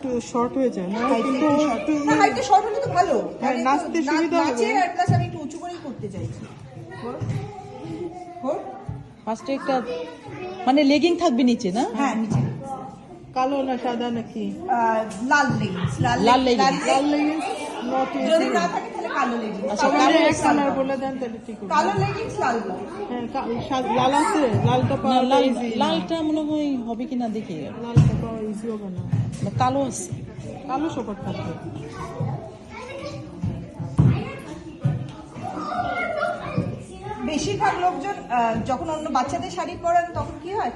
একটু শর্ট হয়ে যায় না, কিন্তু হাইটটা শর্ট হলে তো ভালো, হ্যাঁ, নাচতে সুবিধা হবে। নাচে আর প্লাস আমি একটু উঁচু করেই করতে চাইছি। ফার্স্টে একটা মানে লেগিং থাকবে নিচে না? হ্যাঁ নিচে কালো না সাদা নাকি? লাল লেগিংস, লাল leggings। লাল লেগিংস নট যদি না থাকে তাহলে কালো লেগিংস। আচ্ছা, কালো এক কালার বলে দেন তাহলে ঠিক হবে। কালো লেগিংস লাল ব্লাউজ। হ্যাঁ, লাল আছে, লালটা না, পাওয়া লাল ইজি। লালটা মনে হয় হবে কিনা দেখি। লালটা পাওয়া ইজি হবে না, না, কালো আছে। কালো সবার থাকবে। বেশিরভাগ লোকজন যখন অন্য বাচ্চাদের শাড়ি পরান তখন কি হয়,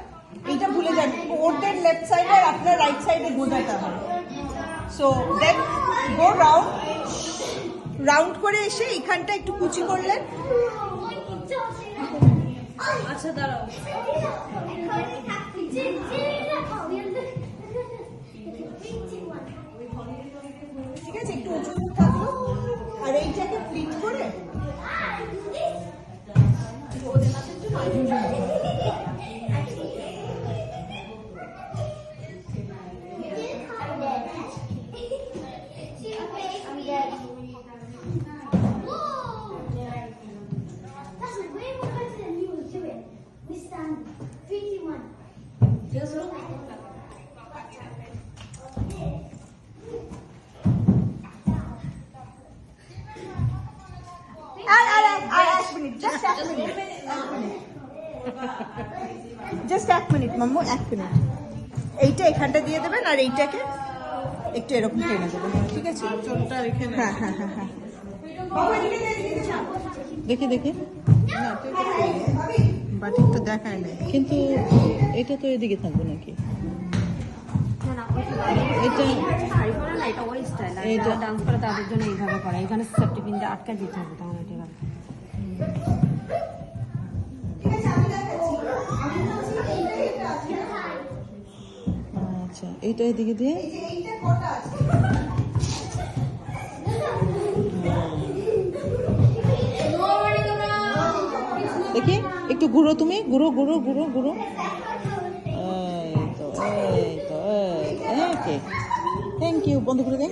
এইটা ভুলে যান, ওদের লেফট সাইডে আর আপনার রাইট সাইডে গোজাটা হয়। সো দেন গো রাউন্ড করে এসে এইখানটা একটু কুচি করলেন। আচ্ছা দাঁড়াও, ঠিক আছে, একটু উঁচু থাকলো আর এইটাকে ফ্লিট করে জাস্ট এক মিনিট মাম্মু, এক মিনিট। এইটা এখানটা দিয়ে দেবেন আর এইটাকে একটু এরকম টেনে দেবেন, ঠিক আছে? চোলটা এখানে। হ্যাঁ হ্যাঁ হ্যাঁ হ্যাঁ। দেখি দেখি, বাটিক তো দেখায় নাই। কিন্তু এটা তো এদিকে থাকবে নাকি? এটা শাড়ি পরা না, এটা ওই স্টাইল। আর এইটা- যারা ডান্স করে তাদের জন্য এইভাবে করা, এখানে সেফটি পিন দিয়ে আটকে দিতে হবে, তখন এটা হবে। আচ্ছা, এইটা এদিকে দিয়ে দেখি, একটু ঘুরো তুমি, ঘুরো ঘুরো ঘুরো ঘুরো। এই তো, এই তো, ওকে, থ্যাংক ইউ। বন্ধ করে দেন।